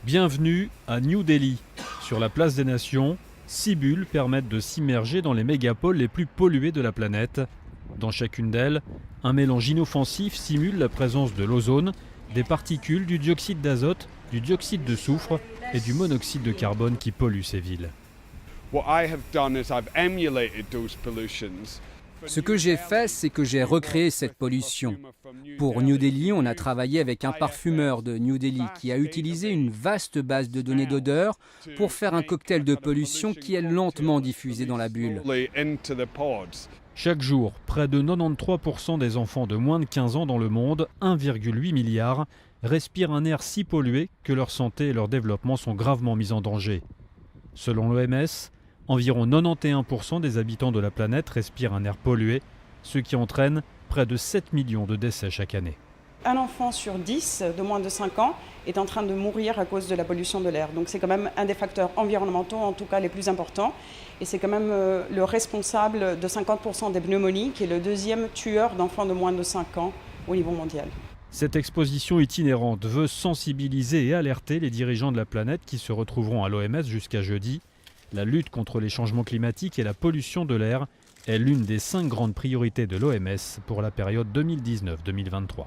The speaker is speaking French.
Bienvenue à New Delhi. Sur la place des Nations, 6 bulles permettent de s'immerger dans les mégapoles les plus polluées de la planète. Dans chacune d'elles, un mélange inoffensif simule la présence de l'ozone, des particules, du dioxyde d'azote, du dioxyde de soufre et du monoxyde de carbone qui polluent ces villes. Ce que j'ai fait, c'est que j'ai recréé cette pollution. Pour New Delhi, on a travaillé avec un parfumeur de New Delhi qui a utilisé une vaste base de données d'odeur pour faire un cocktail de pollution qui est lentement diffusé dans la bulle. Chaque jour, près de 93% des enfants de moins de 15 ans dans le monde, 1,8 milliard, respirent un air si pollué que leur santé et leur développement sont gravement mis en danger. Selon l'OMS, environ 91% des habitants de la planète respirent un air pollué, ce qui entraîne près de 7 millions de décès chaque année. Un enfant sur 10 de moins de 5 ans est en train de mourir à cause de la pollution de l'air. Donc c'est quand même un des facteurs environnementaux, en tout cas les plus importants. Et c'est quand même le responsable de 50% des pneumonies, qui est le deuxième tueur d'enfants de moins de 5 ans au niveau mondial. Cette exposition itinérante veut sensibiliser et alerter les dirigeants de la planète qui se retrouveront à l'OMS jusqu'à jeudi. La lutte contre les changements climatiques et la pollution de l'air est l'une des 5 grandes priorités de l'OMS pour la période 2019-2023.